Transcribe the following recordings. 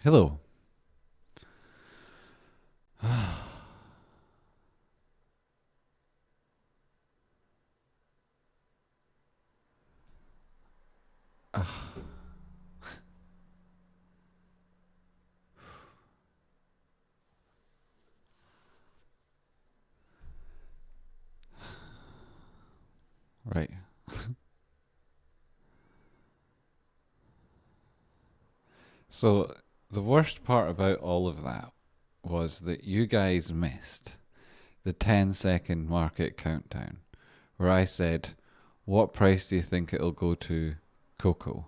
Hello. Right. So the worst part about all of that was that you guys missed the 10-second market countdown where I said, "What price do you think it'll go to cocoa?"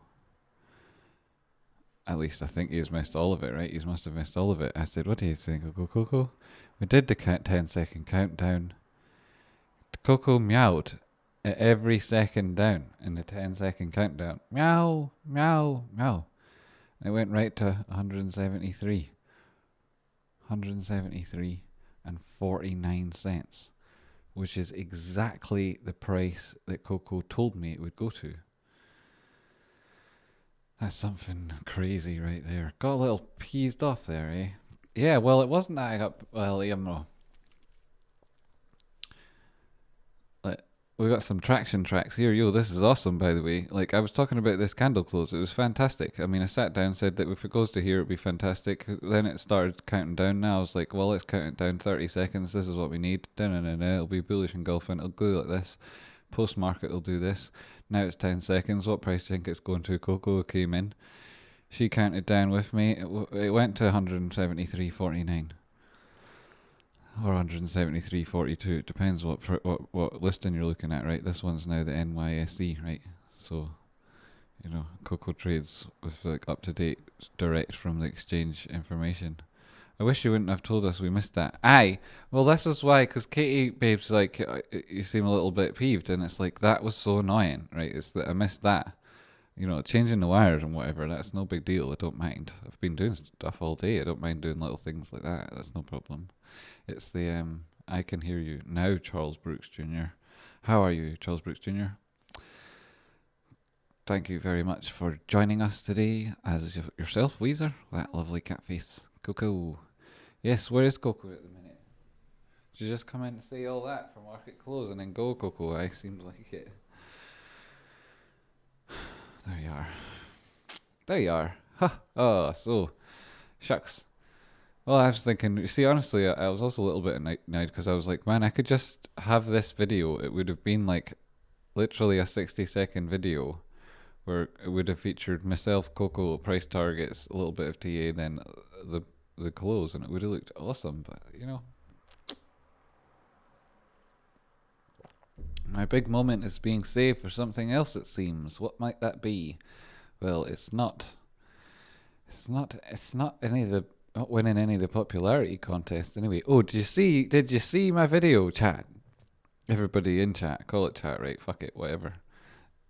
At least I think he's missed all of it, right? He must have missed all of it. I said, "What do you think it'll go cocoa?" We did the 10-second countdown. The cocoa meowed at every second down in the 10-second countdown. Meow, meow, meow. And it went right to 173. 173 and 49 cents, which is exactly the price that Coco told me it would go to. That's something crazy right there. Got a little peeved off there, eh? Yeah, well, it wasn't that I got. Well, you know, we got some traction tracks here. Yo, this is awesome, by the way. Like, I was talking about this candle close. It was fantastic. I mean, I sat down, said that if it goes to here, it'd be fantastic. Then it started counting down. Now I was like, well, let's count it down 30 seconds. This is what we need. It'll be bullish engulfing. It'll go like this. Post market will do this. Now it's 10 seconds. What price do you think it's going to? Coco came in. She counted down with me. It went to 173.49. Or 173.42. It depends what listing you're looking at, right? This one's now the NYSE, right? So, you know, Coco trades with like up to date, direct from the exchange information. I wish you wouldn't have told us we missed that. Aye, well, this is why, because Katie, babe's like, you seem a little bit peeved, and it's like, that was so annoying, right? It's that I missed that. You know, changing the wires and whatever, that's no big deal. I don't mind. I've been doing stuff all day. I don't mind doing little things like that. That's no problem. It's the I can hear you now, Charles Brooks Jr. How are you, Charles Brooks Jr.? Thank you very much for joining us today, as yourself, Weezer, that lovely cat face. Coco. Yes, where is Coco at the minute? Did you just come in to say all that for market close and then go, Coco? I seemed like it. There you are. There you are. Ha! Oh, so, shucks. Well, I was thinking, you see, honestly, I was also a little bit annoyed because I was like, man, I could just have this video. It would have been like literally a 60-second video where it would have featured myself, Coco, price targets, a little bit of TA, then the close, and it would have looked awesome. But, you know, my big moment is being saved for something else, it seems. What might that be? Well, it's not any of the not winning any of the popularity contests anyway. Oh, did you see my video, chat? Everybody in chat, call it chat, right? Fuck it, whatever.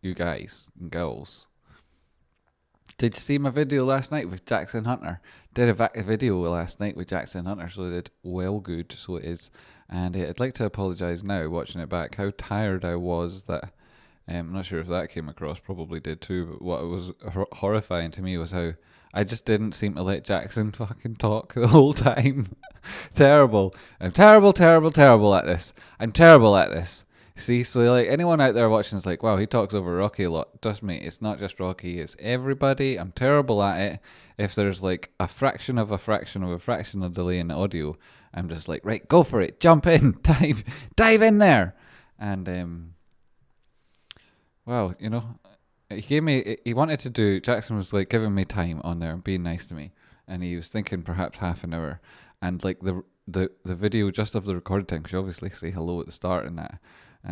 You guys and girls. Did you see my video last night with Jackson Hunter? Did a video last night with Jackson Hunter, so I did well good, so it is. And I'd like to apologise now, watching it back, how tired I was. That I'm not sure if that came across, probably did too, but what was horrifying to me was how I just didn't seem to let Jackson fucking talk the whole time. Terrible. I'm terrible at this. I'm terrible at this. See, so like anyone out there watching is like, wow, he talks over Rocky a lot. Trust me, it's not just Rocky, it's everybody. I'm terrible at it. If there's like a fraction of delay in the audio, I'm just like, right, go for it, jump in, dive in there. And well, you know, he wanted to do, Jackson was like giving me time on there and being nice to me, and he was thinking perhaps half an hour, and like the video just of the recorded time, because you obviously say hello at the start and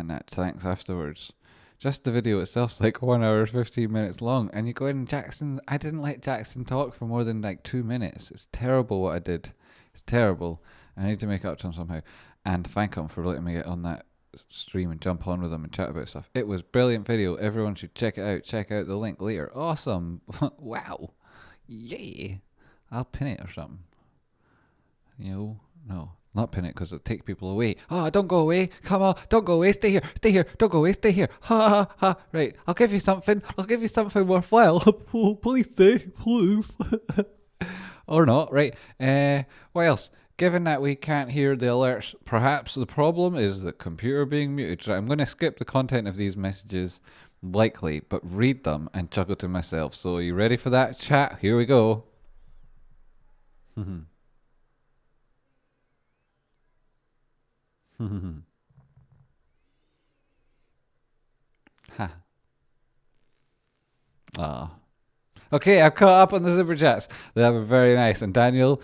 that thanks afterwards. Just the video itself's like 1 hour 15 minutes long, and you go in, Jackson, I didn't let Jackson talk for more than like 2 minutes. It's terrible what I did. It's terrible. I need to make up to him somehow, and thank him for letting me get on that stream and jump on with him and chat about stuff. It was brilliant video. Everyone should check it out. Check out the link later. Awesome. Wow. Yeah. I'll pin it or something. You know, no, not pin it because it'll take people away. Oh, don't go away. Come on, don't go away. Stay here. Stay here. Don't go away. Stay here. Ha ha ha. Right. I'll give you something. I'll give you something worthwhile. Oh, please stay. Please. or not, right? What else? Given that we can't hear the alerts, perhaps the problem is the computer being muted. Right, I'm going to skip the content of these messages, likely, but read them and chuckle to myself. So, are you ready for that, chat? Here we go. Ha. Ah. Okay, I've caught up on the super chats. They were very nice. And Daniel,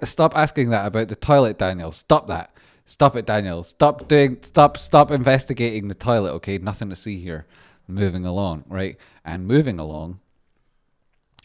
stop asking that about the toilet, Daniel. Stop that. Stop it, Daniel. Stop investigating the toilet. Okay, nothing to see here. Moving along, right? And moving along.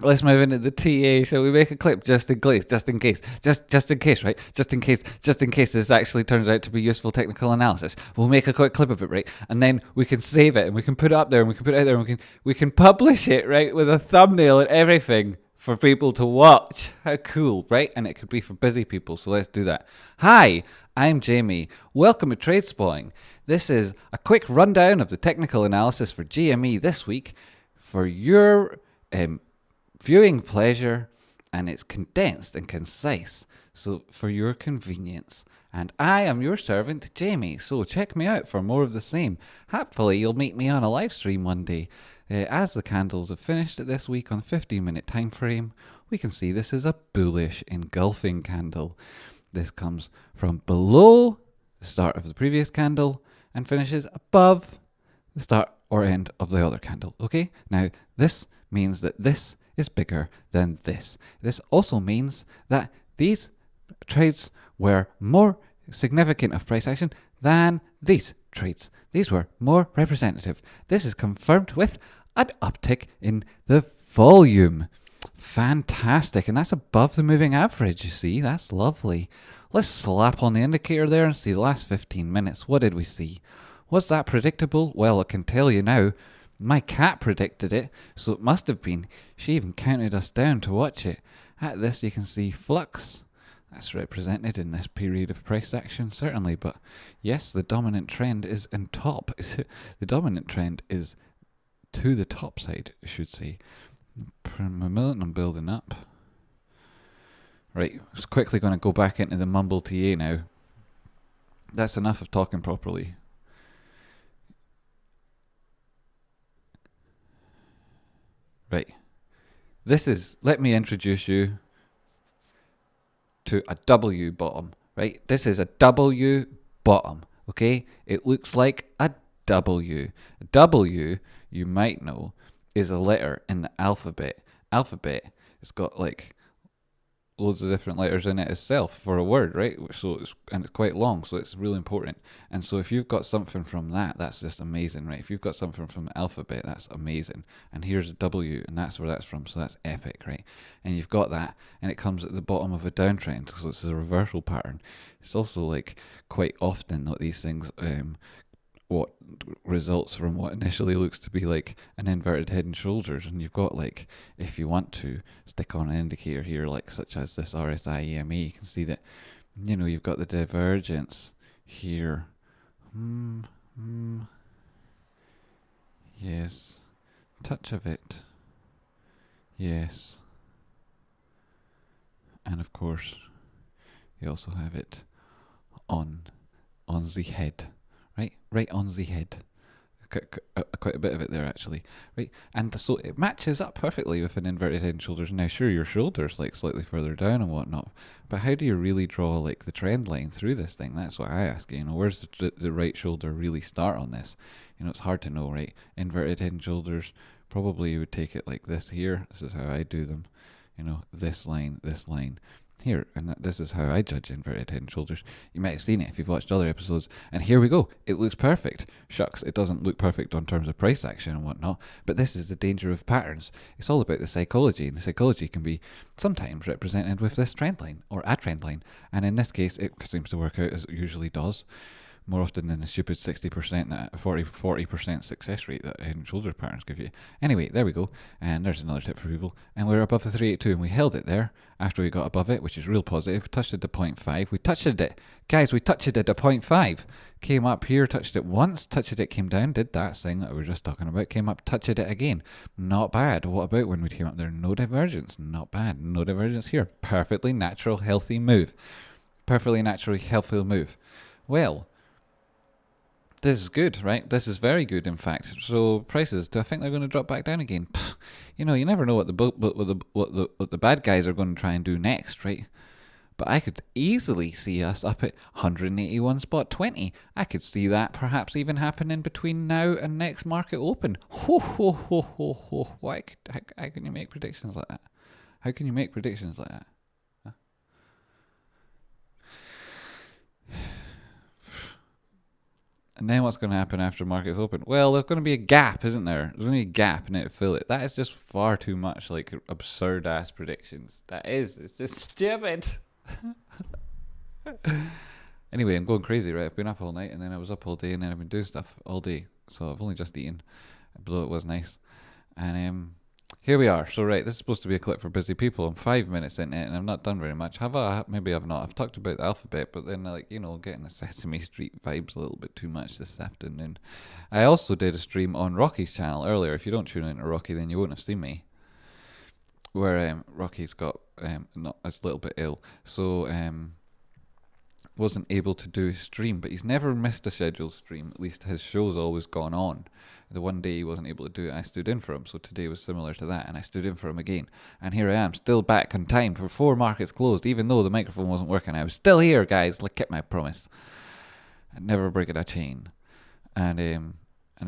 Let's move into the TA. Shall we make a clip just in case, just in case, just in case, right? Just in case this actually turns out to be useful technical analysis. We'll make a quick clip of it, right? And then we can save it and we can put it up there and we can put it out there and we can publish it, right? With a thumbnail and everything for people to watch. How cool, right? And it could be for busy people, so let's do that. Hi, I'm Jamie. Welcome to Tradespotting. This is a quick rundown of the technical analysis for GME this week for your viewing pleasure, and it's condensed and concise, so for your convenience. And I am your servant, Jamie, so check me out for more of the same. Hopefully you'll meet me on a live stream one day. As the candles have finished this week on 15-minute time frame, we can see this is a bullish engulfing candle. This comes from below the start of the previous candle and finishes above the start or end of the other candle. Okay, now this means that this is bigger than this. This also means that these trades were more significant of price action than these trades. These were more representative. This is confirmed with an uptick in the volume. Fantastic. And that's above the moving average, you see. That's lovely. Let's slap on the indicator there and see the last 15 minutes. What did we see? Was that predictable? Well, I can tell you now. My cat predicted it, so it must have been. She even counted us down to watch it. At this, you can see flux. That's represented in this period of price action, certainly. But yes, the dominant trend is in top. The dominant trend is to the top side, I should say. Momentum building up. Right, just quickly going to go back into the mumble TA now. That's enough of talking properly. Right. Let me introduce you to a W bottom, right? This is a W bottom, okay? It looks like a W. A W, you might know, is a letter in the alphabet. Alphabet, it's got like loads of different letters in it itself for a word, right? So it's quite long, so it's really important. And so if you've got something from that, that's just amazing, right? If you've got something from the alphabet, that's amazing. And here's a W, and that's where that's from, so that's epic, right? And you've got that, and it comes at the bottom of a downtrend, so it's a reversal pattern. It's also like quite often that these things what results from what initially looks to be like an inverted head and shoulders, and you've got, like, if you want to stick on an indicator here, like such as this RSI EMA, you can see that, you know, you've got the divergence here. Yes, touch of it. Yes, and of course you also have it on the head. Right on the head. Quite a bit of it there, actually. Right, and so it matches up perfectly with an inverted head and shoulders. Now, sure, your shoulder's like slightly further down and whatnot, but how do you really draw like the trend line through this thing? That's what I ask. You know, where's the right shoulder really start on this? You know, it's hard to know, right? Inverted head and shoulders, probably you would take it like this here. This is how I do them. You know, this line here, and this is how I judge inverted head and shoulders. You might have seen it if you've watched other episodes, and here we go. It looks perfect. Shucks, it doesn't look perfect on terms of price action and whatnot, but this is the danger of patterns. It's all about the psychology, and the psychology can be sometimes represented with this trend line, or a trend line, and in this case it seems to work out as it usually does. more often than the stupid 60%, that 40% success rate that Head and Shoulders patterns give you. Anyway, there we go. And there's another tip for people. And we're above the 382 and we held it there after we got above it, which is real positive. Touched it to 0.5. We touched it. Guys, we touched it at 0.5. Came up here, touched it once, touched it, came down, did that thing that we were just talking about, came up, touched it again. Not bad. What about when we came up there? No divergence. Not bad. No divergence here. Perfectly natural, healthy move. Perfectly naturally healthy move. Well, this is good, right? This is very good, in fact. So prices, do I think they're going to drop back down again? You know, you never know what the bad guys are going to try and do next, right? But I could easily see us up at 181.20. I could see that perhaps even happening between now and next market open. Ho ho ho ho ho! How can you make predictions like that? How can you make predictions like that? And then what's going to happen after markets open? Well, there's going to be a gap, isn't there? There's going to be a gap and it'll fill it. That is just far too much like absurd ass predictions. It's just stupid. Anyway, I'm going crazy, right? I've been up all night and then I was up all day and then I've been doing stuff all day. So I've only just eaten, although it was nice. And here we are. So right, this is supposed to be a clip for busy people. I'm 5 minutes into it and I've not done very much. Have I? Maybe I've not. I've talked about the alphabet, but then getting the Sesame Street vibes a little bit too much this afternoon. I also did a stream on Rocky's channel earlier. If you don't tune into Rocky, then you won't have seen me. Where Rocky's got a little bit ill, so wasn't able to do a stream, but he's never missed a scheduled stream. At least his show's always gone on. The one day he wasn't able to do it, I stood in for him. So today was similar to that, and I stood in for him again. And here I am, still back on time before markets closed, even though the microphone wasn't working. I was still here, guys. Like, kept my promise. I'd never break a chain. And it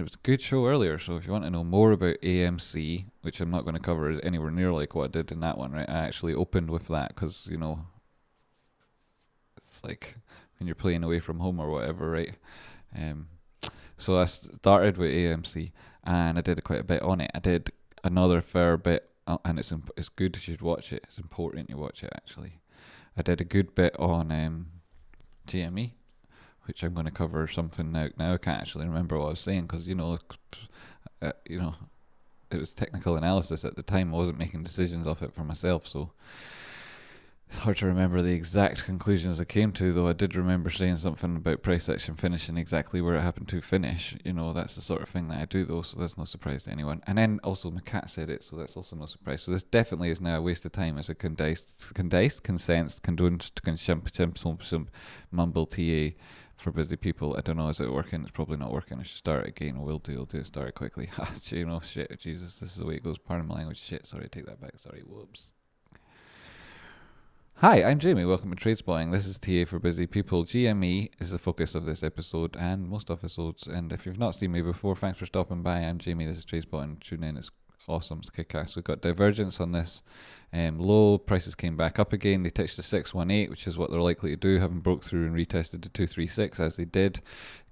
was a good show earlier. So if you want to know more about AMC, which I'm not going to cover anywhere near like what I did in that one, right? I actually opened with that because it's like when you're playing away from home or whatever, right? So I started with AMC and I did quite a bit on it. I did another fair bit, and it's good. You should watch it. It's important you watch it, actually. I did a good bit on GME, which I'm going to cover something now. Now I can't actually remember what I was saying because it was technical analysis at the time. I wasn't making decisions off it for myself, so it's hard to remember the exact conclusions I came to, though I did remember saying something about price action finishing exactly where it happened to finish. That's the sort of thing that I do, though, so that's no surprise to anyone. And then also my cat said it, so that's also no surprise. So this definitely is now a waste of time as a condensed, mumble TA for busy people. I don't know, is it working? It's probably not working. I should start it again. I'll do it, start it quickly. Shit, Jesus, this is the way it goes. Pardon my language. Shit, sorry, take that back. Sorry, whoops. Hi, I'm Jamie. Welcome to Tradespotting. This is TA for busy people. GME is the focus of this episode and most episodes. And if you've not seen me before, thanks for stopping by. I'm Jamie. This is Tradespotting. Tune in. It's awesome. It's kick-ass. We've got divergence on this low. Prices came back up again. They touched the 618, which is what they're likely to do, having broke through and retested the 236 as they did.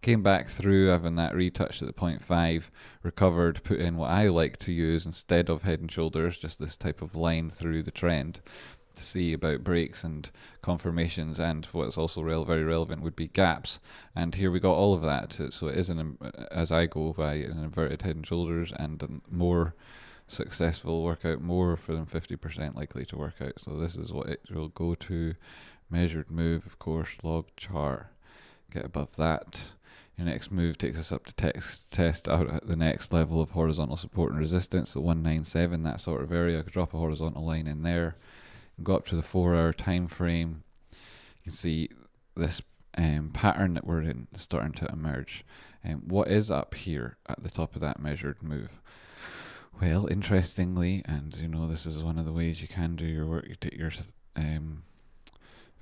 Came back through, having that retouched at the 0.5, recovered, put in what I like to use instead of Head and Shoulders, just this type of line through the trend to see about breaks and confirmations, and what's also very relevant would be gaps. And here we got all of that. So it is, as I go by, an inverted Head and Shoulders and a more successful workout, more than 50% likely to work out. So this is what it will go to. Measured move, of course, log chart. Get above that. Your next move takes us up to test out at the next level of horizontal support and resistance at 197, that sort of area. I could drop a horizontal line in there. Go up to the 4-hour time frame. You can see this pattern that we're in starting to emerge. What is up here at the top of that measured move? Well, interestingly, and this is one of the ways you can do your work, you take your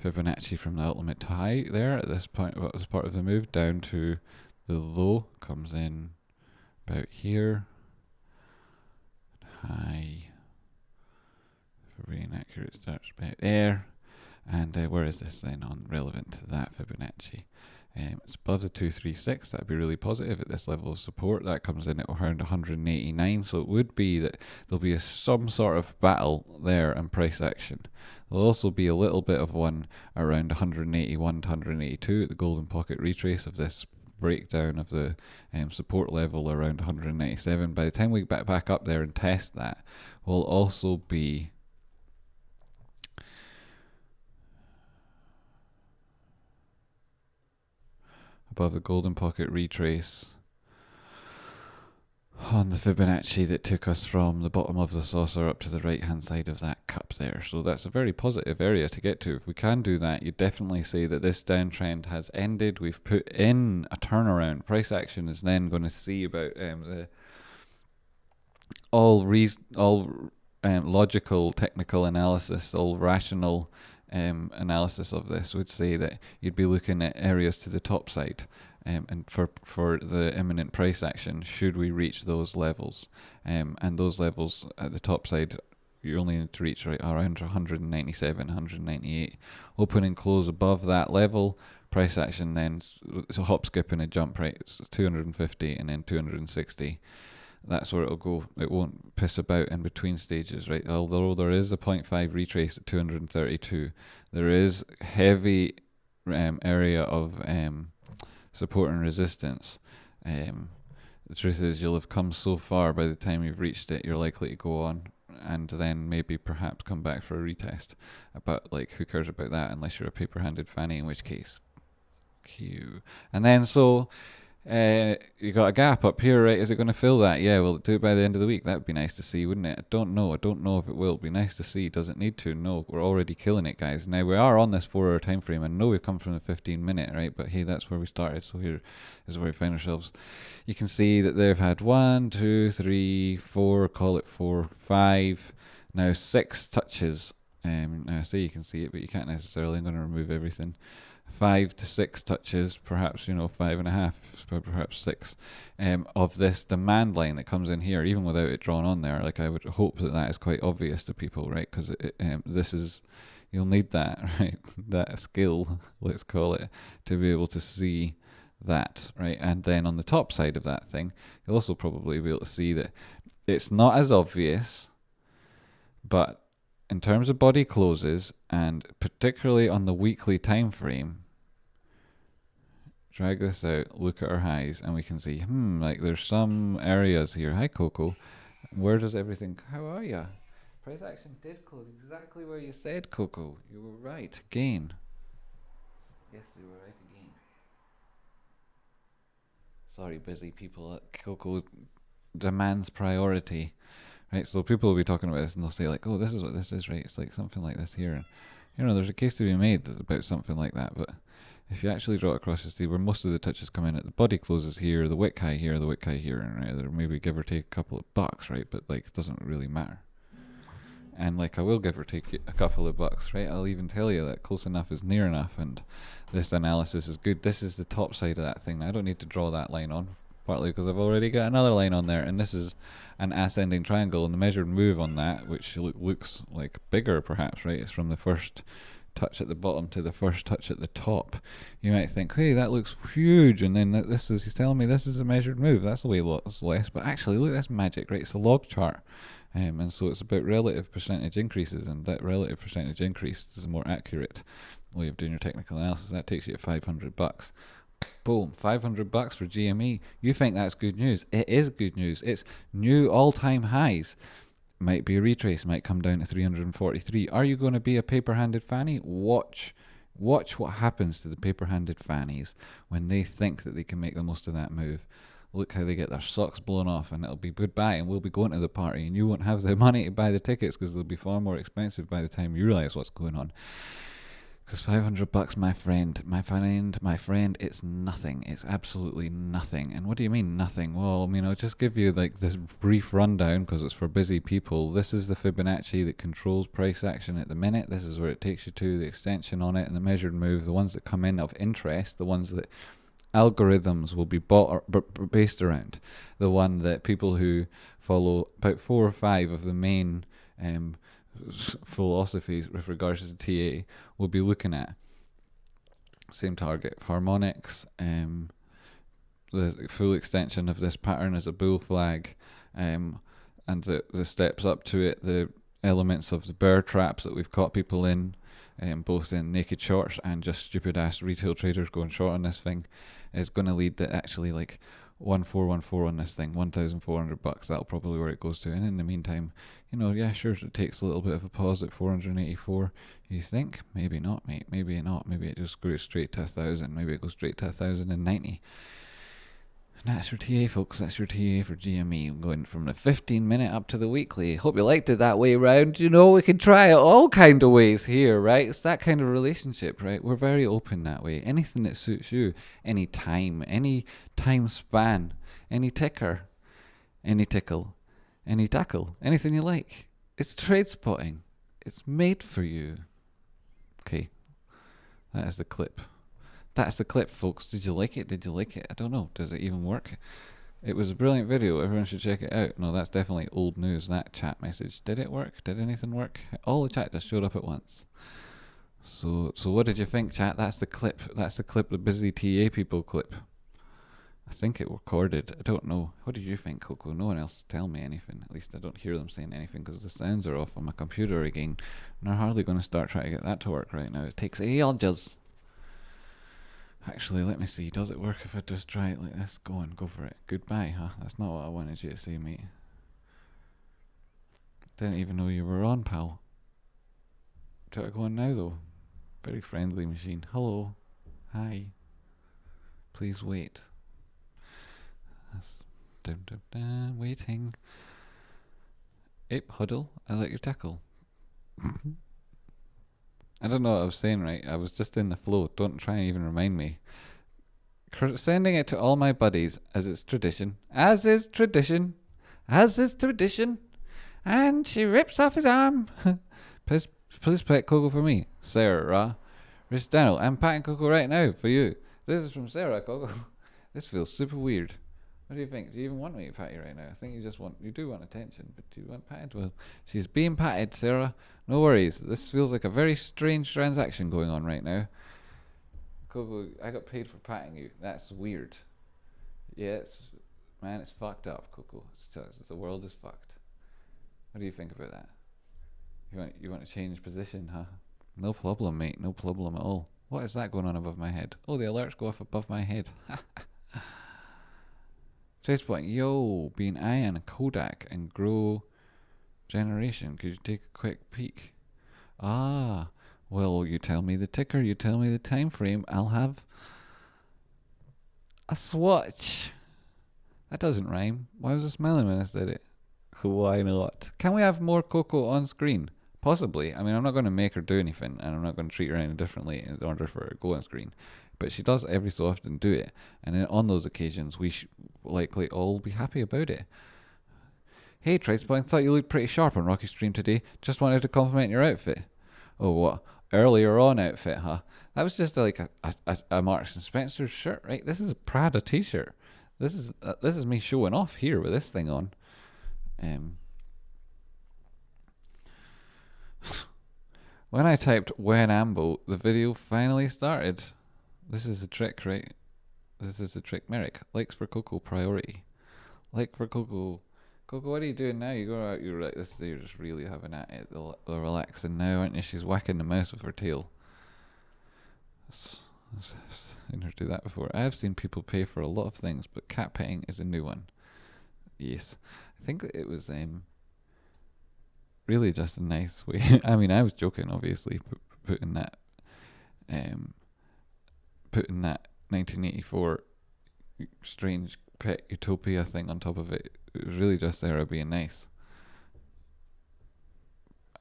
Fibonacci from the ultimate high there at this point, what was part of the move, down to the low, comes in about here, high, very inaccurate, starts about there, and where is this then on relevant to that Fibonacci? It's above the 236. That'd be really positive at this level of support. That comes in at around 189. So it would be that there'll be some sort of battle there and price action. There'll also be a little bit of one around 181 to 182 at the golden pocket retrace of this breakdown of the support level around 197. By the time we get back up there and test that, we'll also be above the golden pocket retrace on the Fibonacci that took us from the bottom of the saucer up to the right hand side of that cup there. So that's a very positive area to get to. If we can do that, you definitely say that this downtrend has ended. We've put in a turnaround. Price action is then going to see about the all logical, technical analysis, all rational analysis of this would say that you'd be looking at areas to the top side. And for the imminent price action, should we reach those levels, and those levels at the top side, you only need to reach right around 197, 198. Open and close above that level, price action then, it's a hop, skip and a jump, right? It's 250 and then 260. That's where it'll go. It won't piss about in between stages, right? Although there is a 0.5 retrace at 232, there is heavy area of support and resistance. The truth is, you'll have come so far by the time you've reached it, you're likely to go on and then maybe perhaps come back for a retest. But like, who cares about that unless you're a paper-handed fanny, in which case, Q. And then so you got a gap up here, right? Is it going to fill that? Yeah, will it do it by the end of the week? That would be nice to see, wouldn't it? I don't know if it will. Be nice to see. Does it need to? No, we're already killing it, guys. Now we are on this 4 hour time frame. I know we've come from the 15-minute, right? But hey, that's where we started. So here is where we find ourselves. You can see that they've had 1, 2, 3, 4, call it 4, 5, now 6 touches. Now I say you can see it, but you can't necessarily. I'm going to remove everything. 5 to 6 touches, perhaps 5.5, perhaps 6, of this demand line that comes in here, even without it drawn on there. Like, I would hope that is quite obvious to people, right? Because this is, you'll need that, right? That skill, let's call it, to be able to see that, right? And then on the top side of that thing, you'll also probably be able to see that it's not as obvious, but in terms of body closes, and particularly on the weekly time frame, drag this out, look at our highs, and we can see, like there's some areas here. Hi, Coco. Where does everything... How are you? Price action did close exactly where you said, Coco. You were right again. Yes, you were right again. Sorry, busy people. Coco demands priority. Right, so people will be talking about this and they'll say like, oh, this is what this is, right? It's like something like this here. And, there's a case to be made about something like that, but if you actually draw it across, you see where most of the touches come in at the body closes here, the wick high here, the wick high here, and right, there maybe give or take a couple of bucks, right? But like, it doesn't really matter. And like, I will give or take a couple of bucks, right? I'll even tell you that close enough is near enough, and this analysis is good. This is the top side of that thing. I don't need to draw that line on, partly because I've already got another line on there, and this is an ascending triangle, and the measured move on that, which looks like bigger perhaps, right? It's from the first touch at the bottom to the first touch at the top. You might think, hey, that looks huge, and then he's telling me this is a measured move. That's the way it's less, but actually, look, that's magic, right? It's a log chart. And so it's about relative percentage increases, and that relative percentage increase is a more accurate way of doing your technical analysis. That takes you to $500. Boom, $500 for GME. You think that's good news? It is good news. It's new all-time highs. Might be a retrace, might come down to 343. Are you going to be a paper-handed fanny? Watch what happens to the paper-handed fannies when they think that they can make the most of that move. Look how they get their socks blown off, and it'll be goodbye, and we'll be going to the party, and you won't have the money to buy the tickets because they'll be far more expensive by the time you realize what's going on. Because $500, my friend, it's nothing. It's absolutely nothing. And what do you mean nothing? Well, I'll just give you like this brief rundown because it's for busy people. This is the Fibonacci that controls price action at the minute. This is where it takes you to, the extension on it, and the measured move, the ones that come in of interest, the ones that algorithms will be bought or based around, the one that people who follow about 4 or 5 of the main philosophies with regards to TA will be looking at. Same target of harmonics. The full extension of this pattern is a bull flag, and the steps up to it, the elements of the bear traps that we've caught people in, both in naked shorts and just stupid ass retail traders going short on this thing, is going to lead to actually like 1414 on this thing, $1,400. That'll probably where it goes to. And in the meantime, yeah, sure, it takes a little bit of a pause at 484. You think? Maybe not, mate. Maybe not. Maybe it just goes straight to 1,000. Maybe it goes straight to 1,090. And that's your TA, folks. That's your TA for GME. I'm going from the 15-minute up to the weekly. Hope you liked it that way round. We can try it all kind of ways here, right? It's that kind of relationship, right? We're very open that way. Anything that suits you, any time span, any ticker, any tickle, any tackle, anything you like. It's Tradespotting. It's made for you. Okay, that is the clip. That's the clip, folks. Did you like it? I don't know. Does it even work? It was a brilliant video. Everyone should check it out. No, that's definitely old news, that chat message. Did it work? Did anything work? All the chat just showed up at once. So what did you think, chat? That's the clip. The busy TA people clip. I think it recorded. I don't know. What did you think, Coco? No one else tell me anything. At least I don't hear them saying anything because the sounds are off on my computer again. And they're hardly going to start trying to get that to work right now. It takes ages. Actually, let me see. Does it work if I just try it like this? Go for it. Goodbye, huh? That's not what I wanted you to say, mate. Didn't even know you were on, pal. Do I go on now, though? Very friendly machine. Hello. Hi. Please wait. That's waiting. Ape huddle. I like your tackle. I don't know what I was saying, right? I was just in the flow. Don't try and even remind me. Sending it to all my buddies, as is tradition. And she rips off his arm. please pet Coco for me. Sarah. Rich Daniel, I'm patting Coco right now for you. This is from Sarah, Coco. This feels super weird. What do you think? Do you even want me to pat you right now? I think you do want attention, but do you want patted? Well, she's being patted, Sarah. No worries. This feels like a very strange transaction going on right now. Coco, I got paid for patting you. That's weird. Yeah, it's fucked up, Coco. The world is fucked. What do you think about that? You want to change position, huh? No problem, mate. No problem at all. What is that going on above my head? Oh, the alerts go off above my head. Tradespotting, yo, be an eye and a Kodak and grow generation. Could you take a quick peek? Ah, well, you tell me the ticker, you tell me the time frame. I'll have a swatch. That doesn't rhyme. Why was I smiling when I said it? Why not? Can we have more Coco on screen? Possibly. I mean, I'm not going to make her do anything, and I'm not going to treat her any differently in order for her to go on screen. But she does every so often do it, and then on those occasions, we likely all be happy about it. Hey, Tradespotting, thought you looked pretty sharp on Rocky Stream today. Just wanted to compliment your outfit. Oh, what? Earlier on outfit, huh? That was just like a Marks and Spencer shirt, right? This is a Prada t-shirt. This is me showing off here with this thing on. When I typed when Ambo, the video finally started. This is a trick, right? This is a trick. Merrick, likes for Coco priority. Like for Coco. Coco, what are you doing now? You go out, you're like this. You're just really having at it. They're relaxing now, aren't you? She's whacking the mouse with her tail. I've seen her do that before. I have seen people pay for a lot of things, but cat petting is a new one. Yes, I think it was really just a nice way. I mean, I was joking, obviously, putting that 1984 strange pet utopia thing on top of it. It was really just Sarah being nice.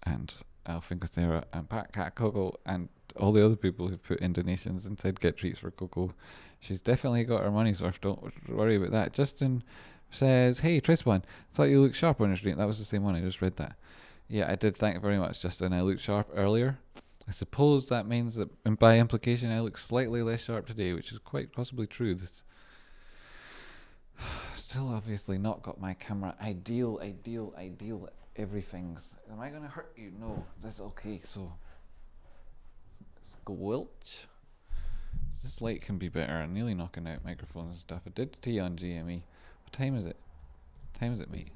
And I'll think of Sarah and Pat Cat Coco and all the other people who've put in donations and said get treats for Coco. She's definitely got her money's worth. Don't worry about that. Justin says, hey, Triswan, thought you looked sharp on your stream. That was the same one. I just read that. Yeah, I did. Thank you very much, Justin. I looked sharp earlier. I suppose that means that, and by implication, I look slightly less sharp today, which is quite possibly true. This still obviously not got my camera ideal. Everything's. Am I going to hurt you? No, that's okay. So, squelch. This light can be better. I'm nearly knocking out microphones and stuff. I did tea on GME. What time is it? What time is it, mate?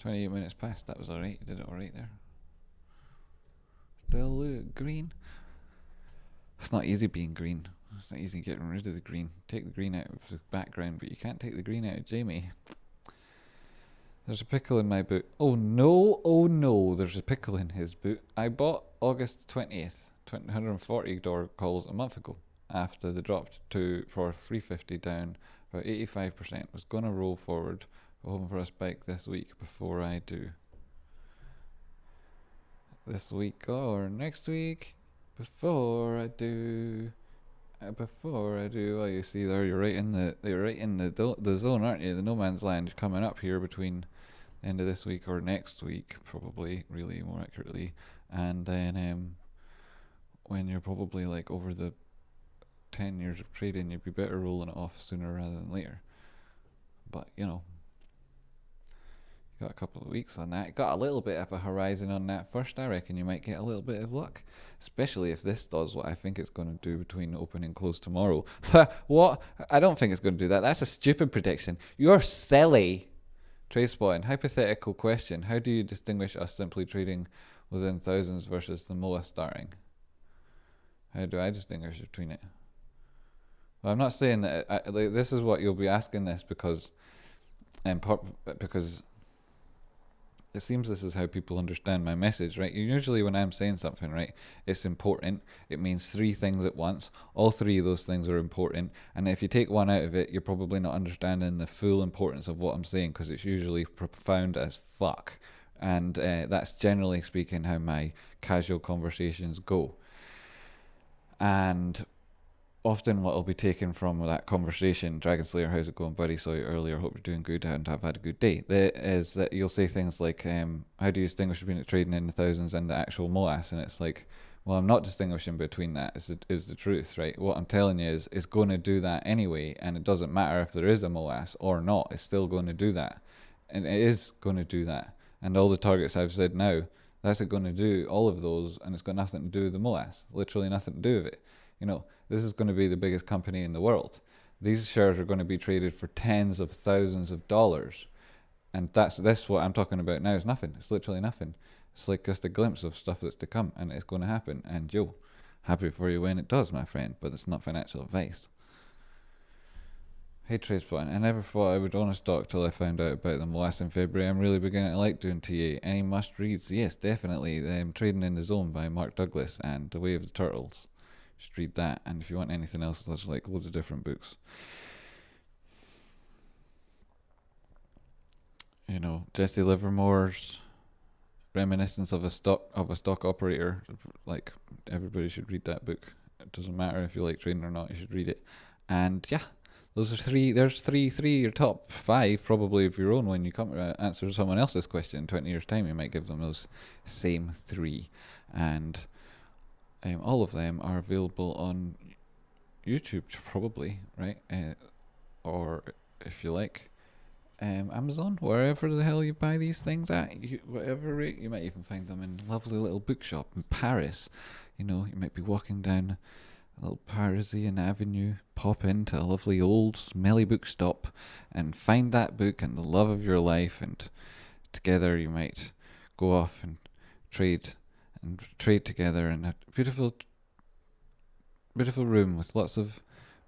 28 minutes past. That was alright. You did it alright there. Still green. It's not easy being green. It's not easy getting rid of the green. Take the green out of the background, but you can't take the green out of Jamie. There's a pickle in my boot. Oh no, there's a pickle in his boot. I bought August 20th, $140 calls a month ago after they dropped for 350 down, about 85%. Was going to roll forward, hoping for a spike this week before I do. This week or next week, before I do. Well, you see there, you're right in the zone, aren't you? The no man's land. You're coming up here between the end of this week or next week, probably, really more accurately, and then when you're probably like over the 10 years of trading, you'd be better rolling it off sooner rather than later. But you know, you got a couple of weeks on that. Got a little bit of a horizon on that first. I reckon you might get a little bit of luck, especially if this does what I think it's going to do between open and close tomorrow. What? I don't think it's going to do that. That's a stupid prediction. You're silly. Tradespotting. Hypothetical question. How do you distinguish us simply trading within thousands versus the MOA starting? How do I distinguish between it? Well, I'm not saying that this is what you'll be asking this because it seems this is how people understand my message, right? Usually when I'm saying something, right, it's important. It means three things at once. All three of those things are important. And if you take one out of it, you're probably not understanding the full importance of what I'm saying, because it's usually profound as fuck. And that's generally speaking how my casual conversations go. And often what will be taken from that conversation, Dragon Slayer, how's it going, buddy? Saw you earlier, hope you're doing good and have had a good day. Is that you'll say things like, how do you distinguish between trading in the thousands and the actual MOAS? And it's like, well, I'm not distinguishing between that, is the truth, right? What I'm telling you is it's going to do that anyway, and it doesn't matter if there is a MOAS or not, it's still going to do that. And it is going to do that. And all the targets I've said now, that's going to do all of those, and it's got nothing to do with the MOAS, literally nothing to do with it. You know, this is going to be the biggest company in the world. These shares are going to be traded for tens of thousands of dollars. And that's what I'm talking about now is nothing. It's literally nothing. It's like just a glimpse of stuff that's to come, and it's going to happen. And yo, happy for you when it does, my friend, but it's not financial advice. Hey Tradespotting, I never thought I would own a stock till I found out about them last in February. I'm really beginning to like doing TA. Any must reads? Yes, definitely. Trading in the Zone by Mark Douglas and The Way of the Turtles. Just read that, and if you want anything else, there's like loads of different books. You know, Jesse Livermore's Reminiscence of a Stock Operator. Like, everybody should read that book. It doesn't matter if you like trading or not, you should read it. And yeah, those are three. There's three. Your top five, probably of your own. When you come to answer someone else's question in 20 years' time, you might give them those same three, and all of them are available on YouTube, probably, right? Or if you like, Amazon, wherever the hell you buy these things at, whatever rate. You might even find them in a lovely little bookshop in Paris. You know, you might be walking down a little Parisian avenue, pop into a lovely old smelly bookstop and find that book and the love of your life, and together you might go off and trade together in a beautiful room with lots of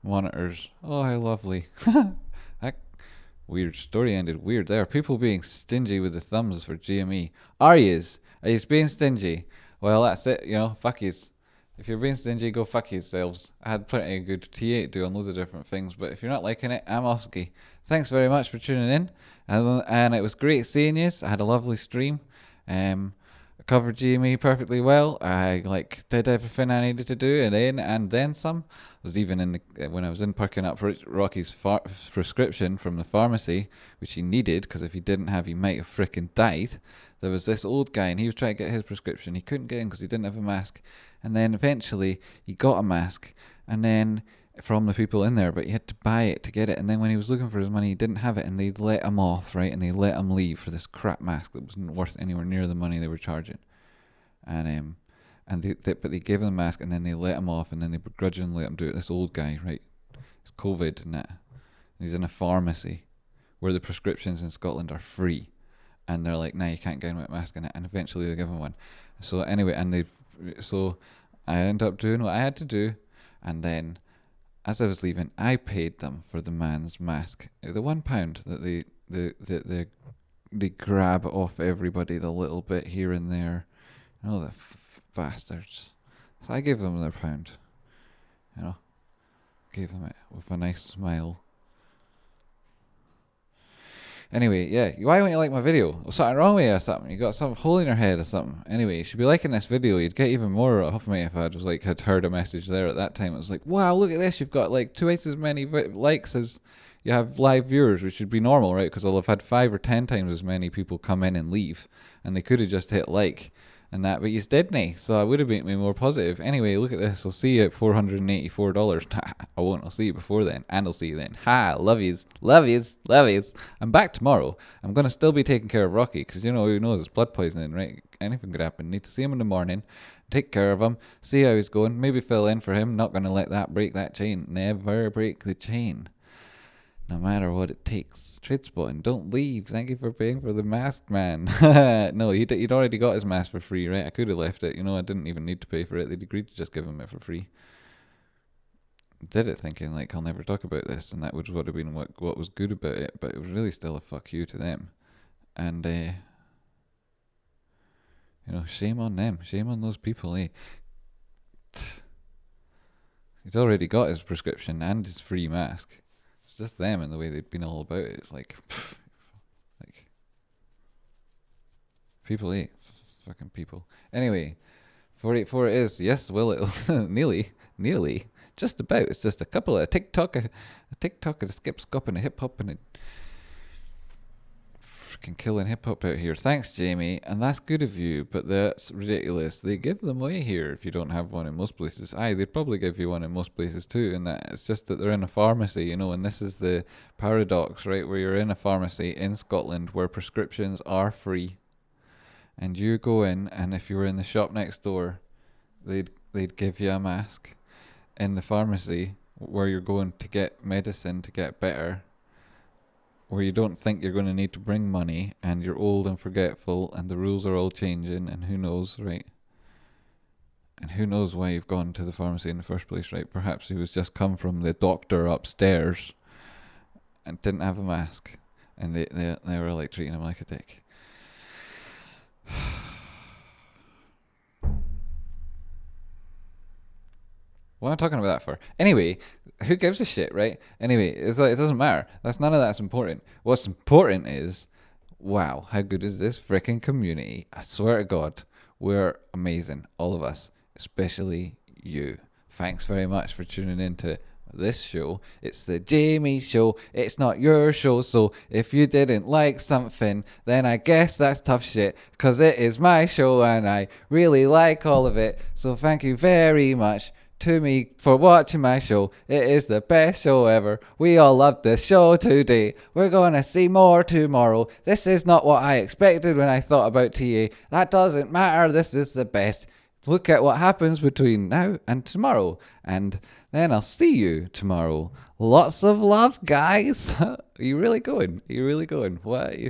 monitors. Oh, how lovely. That weird story ended weird there. People being stingy with the thumbs for GME. Are yous being stingy? Well, that's it, you know, fuck yous. If you're being stingy, go fuck yourselves. I had plenty of good TA to do on loads of different things, but if you're not liking it, I'm offski. Thanks very much for tuning in, and it was great seeing yous. I had a lovely stream. Covered GME perfectly well. I did everything I needed to do, and then some. I was even when I was picking up Rocky's prescription from the pharmacy, which he needed, because if he didn't have, he might have frickin' died. There was this old guy, and he was trying to get his prescription. He couldn't get in because he didn't have a mask, and then eventually he got a mask, and then from the people in there, but he had to buy it to get it. And then when he was looking for his money, he didn't have it, and they'd let him off, right? And they let him leave for this crap mask that wasn't worth anywhere near the money they were charging. And and but they gave him the mask, and then they let him off, and then they begrudgingly let him do it. This old guy, right? It's COVID and that. He's in a pharmacy where the prescriptions in Scotland are free, and they're like, "Nah, you can't get in with a mask in it." And eventually they give him one. So anyway, so I ended up doing what I had to do, and then as I was leaving, I paid them for the man's mask. The £1 that they grab off everybody, the little bit here and there. Oh, the bastards. So I gave them their £1. Gave them it with a nice smile. Anyway, yeah, why won't you like my video? Was something wrong with you or something? You got some hole in your head or something? Anyway, you should be liking this video. You'd get even more off me if I had heard a message there at that time. It was like, wow, look at this. You've got like twice as many likes as you have live viewers, which should be normal, right? Because I'll have had 5 or 10 times as many people come in and leave, and they could have just hit like and that, but you didn't, so I would have made me more positive. Anyway, look at this. I'll see you at $484. I won't. I'll see you before then, and I'll see you then. Ha! Love yous. Love yous. Love yous. I'm back tomorrow. I'm going to still be taking care of Rocky, because who knows, it's blood poisoning, right? Anything could happen. Need to see him in the morning, take care of him, see how he's going, maybe fill in for him. Not going to let that break that chain. Never break the chain, no matter what it takes. Tradespotting, don't leave. Thank you for paying for the mask, man. No, he'd already got his mask for free, right? I could have left it. I didn't even need to pay for it. They'd agreed to just give him it for free. Did it thinking, like, I'll never talk about this, and that would have been what was good about it, but it was really still a fuck you to them. And, shame on them. Shame on those people, eh? He'd already got his prescription and his free mask. Just them and the way they'd been all about it. It's like people, fucking people. Anyway, 484 it is. Yes, well, it'll nearly, just about. It's just a couple of a TikTok, a skip, scop, and a hip hop, and a freaking killing hip hop out here. Thanks, Jamie, and that's good of you, but that's ridiculous. They give them away here if you don't have one in most places. They'd probably give you one in most places too, and that it's just that they're in a pharmacy, and this is the paradox, right? Where you're in a pharmacy in Scotland where prescriptions are free, and you go in, and if you were in the shop next door, they'd give you a mask. In the pharmacy where you're going to get medicine to get better, where you don't think you're going to need to bring money, and you're old and forgetful, and the rules are all changing, and who knows, right? And who knows why you've gone to the pharmacy in the first place, right? Perhaps he was just come from the doctor upstairs and didn't have a mask, and they were like treating him like a dick. What am I talking about that for? Anyway, who gives a shit, right? Anyway, it's like, it doesn't matter. None of that's important. What's important is, wow, how good is this freaking community? I swear to God, we're amazing, all of us, especially you. Thanks very much for tuning in to this show. It's the Jamie show. It's not your show, so if you didn't like something, then I guess that's tough shit, because it is my show and I really like all of it. So thank you very much to me for watching my show. It is the best show ever. We all loved this show today. We're going to see more tomorrow. This is not what I expected when I thought about TA. That doesn't matter. This is the best. Look at what happens between now and tomorrow. And then I'll see you tomorrow. Lots of love, guys. Are you really going? What?